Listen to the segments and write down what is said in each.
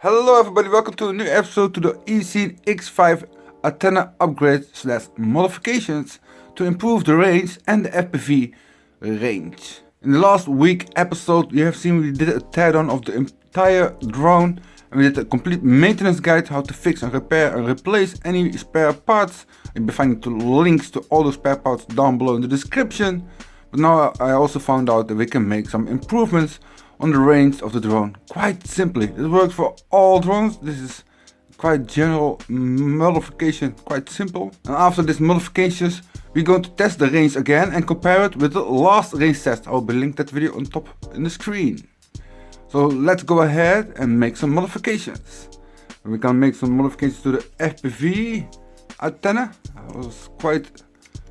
Hello everybody, welcome to a new episode to the Eachine EX5 antenna upgrade / modifications to improve the range and the FPV range. In the last week episode you have seen we did a teardown of the entire drone and we did a complete maintenance guide how to fix and repair and replace any spare parts. You'll be finding the links to all the spare parts down below in the description. But now I also found out that we can make some improvements on the range of the drone quite simply. It works for all drones. This is quite general modification, quite simple. And after these modifications we're going to test the range again and compare it with the last range test. I'll be linked that video on top in the screen. So let's go ahead and make some modifications. We can make some modifications to the FPV antenna. I was quite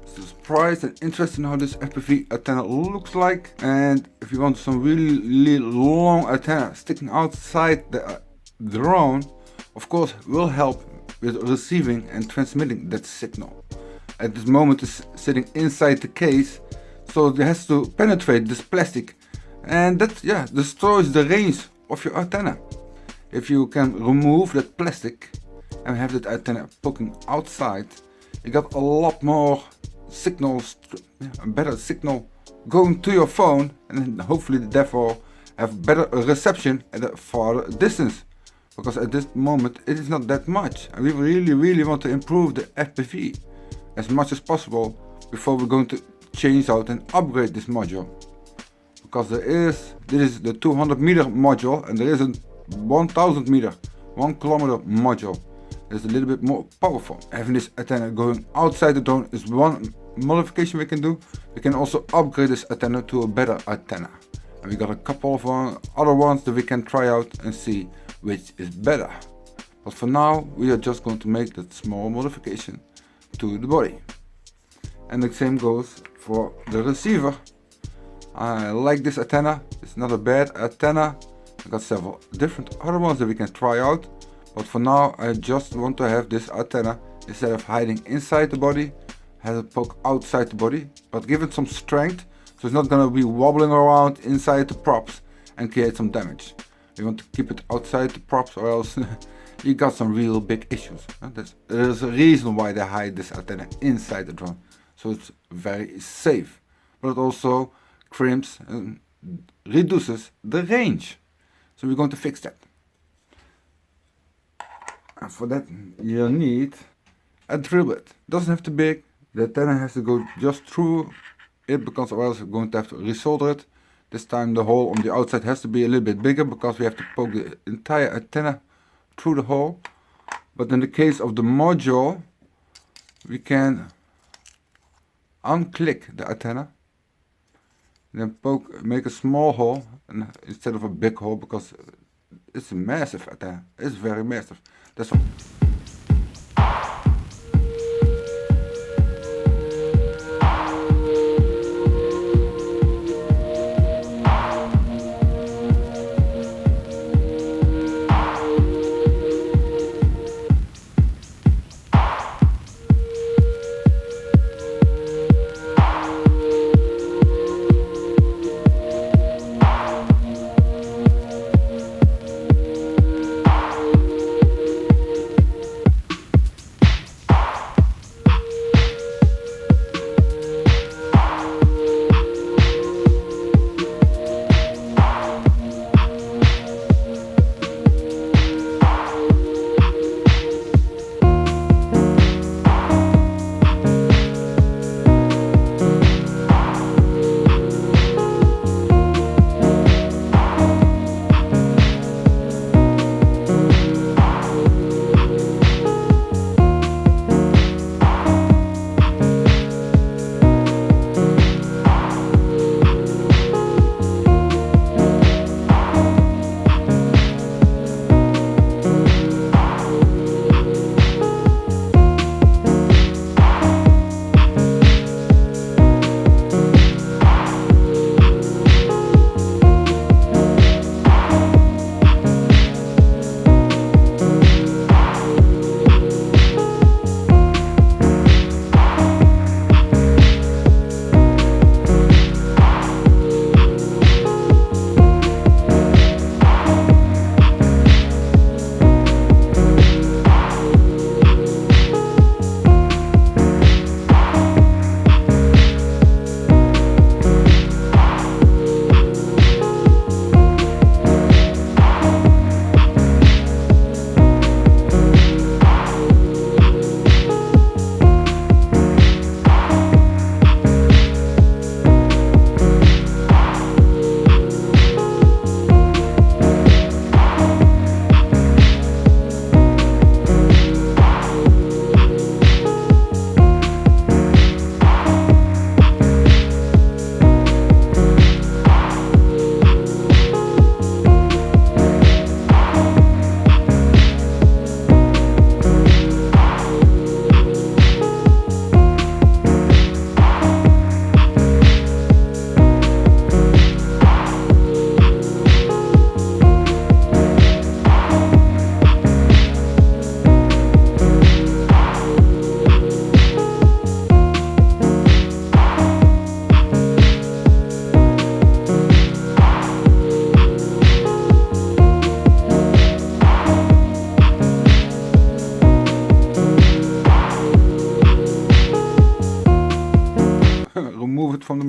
surprised and interested in how this FPV antenna looks like. And if you want some really long antenna sticking outside the drone, of course will help with receiving and transmitting that signal. At this moment it's sitting inside the case, so it has to penetrate this plastic, and that destroys the range of your antenna. If you can remove that plastic and have that antenna poking outside, you got a lot more signals, a better signal going to your phone, and hopefully therefore have better reception at a far distance, because at this moment it is not that much and we really want to improve the FPV as much as possible before we're going to change out and upgrade this module, because this is the 200 meter module and there is a 1000 meter 1 kilometer module. It's a little bit more powerful. Having this antenna going outside the drone is one modification we can do. We can also upgrade this antenna to a better antenna, and we got a couple of other ones that we can try out and see which is better. But for now we are just going to make that small modification to the body, and the same goes for the receiver. I like this antenna. It's not a bad antenna. I got several different other ones that we can try out, but for now I just want to have this antenna, instead of hiding inside the body, have it poke outside the body, but give it some strength so it's not going to be wobbling around inside the props and create some damage. We want to keep it outside the props, or else you got some real big issues. There's a reason why they hide this antenna inside the drone, so it's very safe, but it also crimps and reduces the range. So we're going to fix that. And for that you need a drill bit. Doesn't have to be big. The antenna has to go just through it, because or else we're going to have to resolder it. This time the hole on the outside has to be a little bit bigger, because we have to poke the entire antenna through the hole. But in the case of the module, we can unclick the antenna and then make a small hole instead of a big hole, because it's a massive antenna. It's very massive. That's all.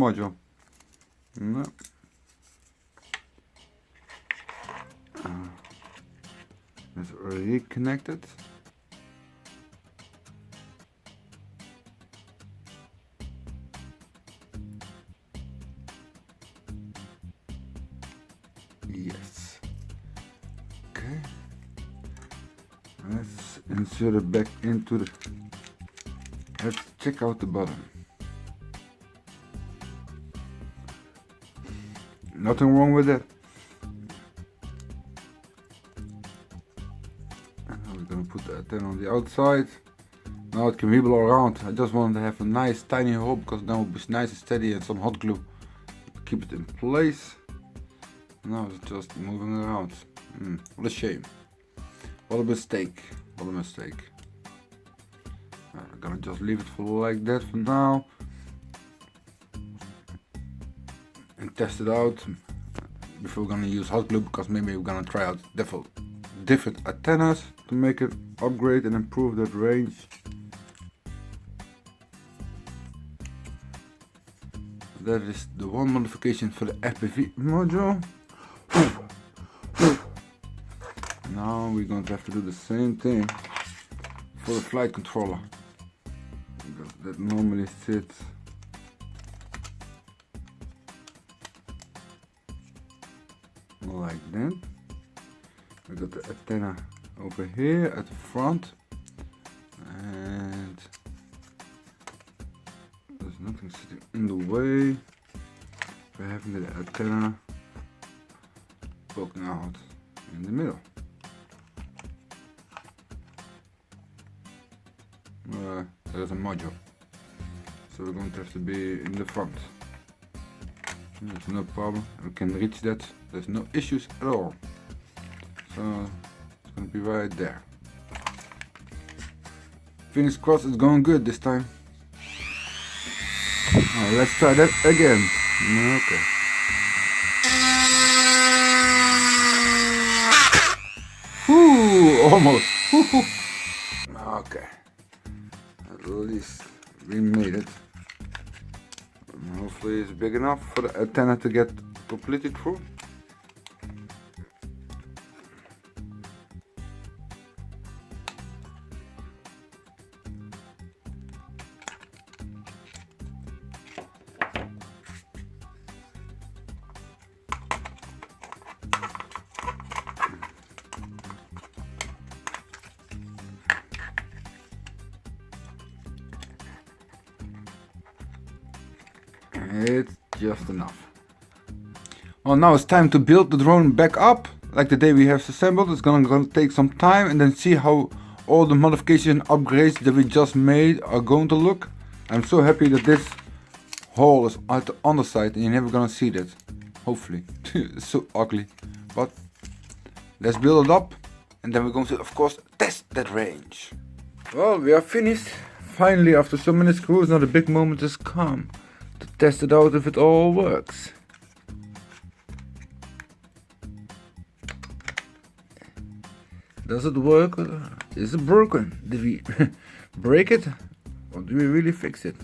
module. No. It's reconnected. Yes. Okay. Let's insert it back into the. Let's check out the bottom. Nothing wrong with that. We're gonna put the antenna on the outside. Now it can wibble around. I just want to have a nice tiny hole because then it will be nice and steady and some hot glue to keep it in place. Now it's just moving around. What a shame. What a mistake. What a mistake. I'm gonna just leave it for like that for now. And test it out before we're gonna use hot glue, because maybe we're gonna try out different antennas to make it upgrade and improve that range. That is the one modification for the FPV module. Now we're going to have to do the same thing for the flight controller, because that normally sits like that. We got the antenna over here at the front, and there's nothing sitting in the way. We're having the antenna poking out in the middle. There's a module, so we're going to have to be in the front. There's no problem, we can reach that, there's no issues at all. So it's going to be right there. Fingers crossed it's going good this time. Now let's try that again. Okay. Whoo, almost. Okay. At least we made it. And hopefully it's big enough for the antenna to get completely through. It's just enough. Well, now it's time to build the drone back up like the day we have assembled. It's gonna take some time, and then see how all the modification upgrades that we just made are going to look. I'm so happy that this hole is at the underside and you're never gonna see that, hopefully. It's so ugly, but let's build it up, and then we're going to, of course, test that range. Well, we are finished finally. After so many screws, now the big moment has come to test it out if it all works. Does it work? Is it broken? Did we break it? Or do we really fix it?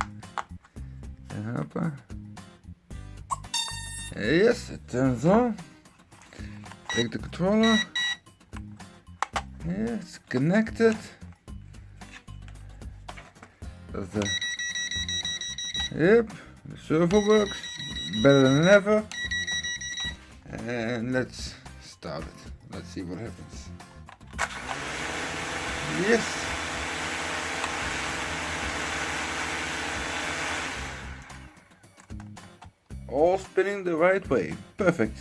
Yes, it turns on. Take the controller. Yeah, it's connected. That's the... Yep, the servo works better than ever. And let's start it. Let's see what happens. Yes. All spinning the right way. Perfect.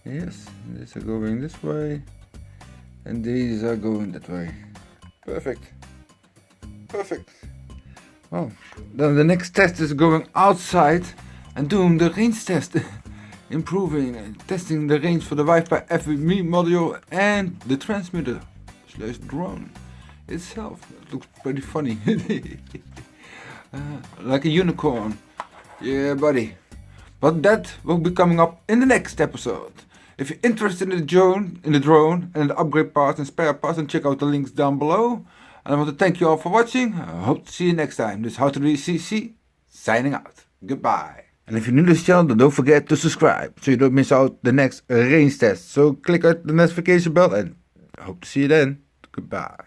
Yes, these are going this way. And these are going that way. Perfect. Perfect. Well, then the next test is going outside and doing the range test. Improving and testing the range for the Wifi FPV module and the transmitter / drone itself. It looks pretty funny. Like a unicorn. Yeah, buddy. But that will be coming up in the next episode. If you're interested in the drone and the upgrade parts and spare parts, then check out the links down below. And I want to thank you all for watching. I hope to see you next time. This is How to Do CC signing out. Goodbye. And if you're new to this channel, then don't forget to subscribe so you don't miss out the next range test. So click on the notification bell and I hope to see you then. Goodbye.